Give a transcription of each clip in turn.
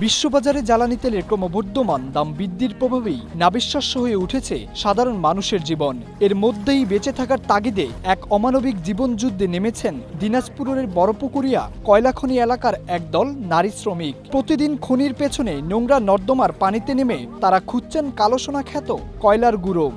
বিশ্ববাজারে জ্বালানি তেলের ক্রমবর্ধমান দাম বৃদ্ধির প্রভাবেই নাবিশ্বাস্য হয়ে উঠেছে সাধারণ মানুষের জীবন। এর মধ্যেই বেঁচে থাকার তাগিদে এক অমানবিক জীবনযুদ্ধে নেমেছেন দিনাজপুরের বড়পুকুরিয়া কয়লাখনি এলাকার একদল নারী শ্রমিক। প্রতিদিন খনির পেছনে নোংরা নর্দমার পানিতে নেমে তারা খুঁজছেন কালোসোনা খ্যাত কয়লার গুঁড়ো।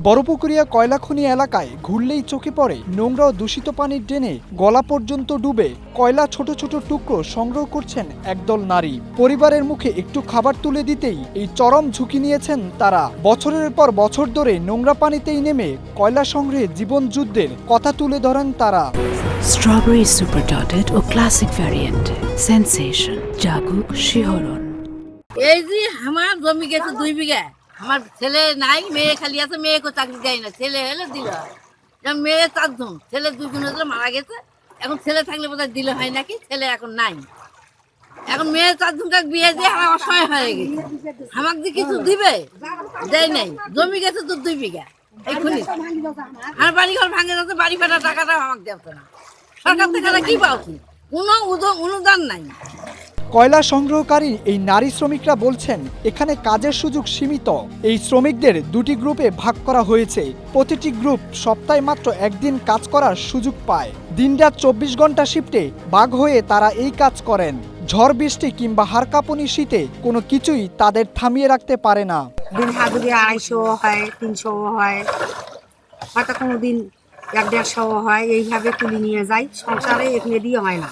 বড়পুকুরিয়া কয়লাখনি এলাকায় ঘুরলেই চোখে পড়ে নোংরা ও দূষিত পানির ড্রেনে গলা পর্যন্ত ডুবে কয়লা ছোট ছোট টুকরো সংগ্রহ করছেন একদল নারী। পরিবারের মুখে একটু খাবার তুলে দিতেই এই চরম ঝুঁকি নিয়েছেন তারা। বছরের পর বছর ধরে নোংরা পানিতেই নেমে কয়লা সংগ্রহে জীবন যুদ্ধের কথা তুলে ধরেন তারা। স্ট্রবেরি সুপার ডটেড ও ক্লাসিক ভ্যারিয়েন্ট সেন্সেশন জাগুক শিহরণ। এই যে আমার জমি গেছে 2 বিঘা, আমার ছেলে নাই, মেয়ে খালি আছে, মেয়েকে চাকরি দেয় না, ছেলে হলে দিল হয়। যেমন মেয়ে 4 জন, ছেলে 2 জন হলে মারা গেছে। এখন ছেলে থাকলে বোধহয় দিলে হয় নাকি, ছেলে এখন নাই। এখন মেয়ে 4 জনকে বিয়ে দিয়ে আমার অসহায় হয়ে গেছে। আমাকে যে কিছু দিবে দেয় নাই, জমি গেছে তো 2 বিঘা। এক্ষুনি আমার বাড়ি ঘর ভাঙে যাচ্ছে, বাড়ি ফাটা টাকাটা আমাকে দেবে না। সরকার থেকে কি পাচ্ছি, কোনো অনুদান নাই। কয়লা সংগ্রহকারী এই নারী শ্রমিকরা বলছেন এখানে কাজের সুযোগ সীমিত। এই শ্রমিকদের 2টি গ্রুপে ভাগ করা হয়েছে। প্রতিটি গ্রুপ সপ্তাহে মাত্র একদিন কাজ করার সুযোগ পায়। দিনরাত 24 ঘন্টা শিফটে ভাগ হয়ে তারা এই কাজ করেন। ঝড় বৃষ্টি কিংবা হাড়কাঁপুনি শীতে কোনো কিছুই তাদের থামিয়ে রাখতে পারে না। দিন হাজুরি 250 হয়, 300 হয়, হয়তো কোনো দিন 150 হয়। এইভাবে তুলি নিয়ে যাই, সংসারে এখানে দিয়ে হয় না।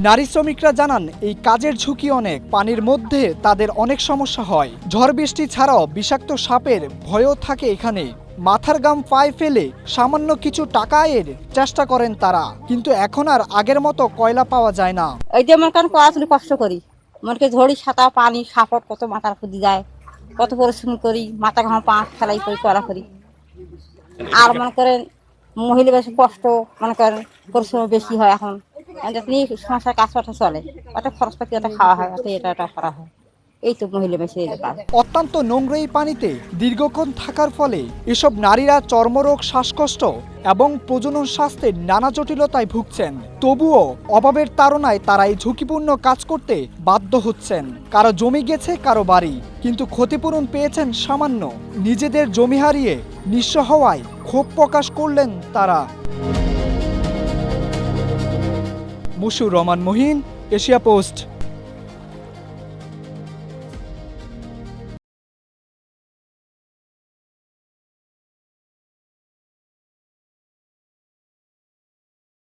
নারী শ্রমিকরা জানান এই কাজের ঝুঁকি অনেক। পানির মধ্যে তাদের অনেক সমস্যা হয়। ঝড় বৃষ্টি ছাড়াও বিষাক্ত সাপের ভয়ও থাকে এখানে। মাথার গাম পায়ে ফেলে সামান্য কিছু টাকা আয়ের চেষ্টা করেন তারা, কিন্তু এখন আর আগের মতো কয়লা পাওয়া যায় না। এই যে আমার কারণ কষ্ট করি, মনকে ঝড়ি ছাতা পানি সাপট কত মাথার খুদি যায়, কত পরিশ্রম করি, মাথা ঘাম পা ফেলাই করি করা করি। আর মনে করেন মহিলা বেশি কষ্ট, মনে করেন পরিশ্রম বেশি হয়। এখন সংসার কাজ পাঠা চলে, অত খরচপাতি অত খাওয়া হয়, অত এটা করা হয়। এই তো মহিলা বেশি কাজ। অত্যন্ত নোংরা এই পানিতে দীর্ঘক্ষণ থাকার ফলে এসব নারীরা চর্মরোগ, শ্বাসকষ্ট এবং প্রজনন স্বাস্থ্যের নানা জটিলতায় ভুগছেন। তবুও অভাবের তাড়নায় তারা এই ঝুঁকিপূর্ণ কাজ করতে বাধ্য হচ্ছেন। কারো জমি গেছে, কারো বাড়ি, কিন্তু ক্ষতিপূরণ পেয়েছেন সামান্য। নিজেদের জমি হারিয়ে নিঃস্ব হওয়ায় ক্ষোভ প্রকাশ করলেন তারা। Mushur Rahman Mohin, Asia post.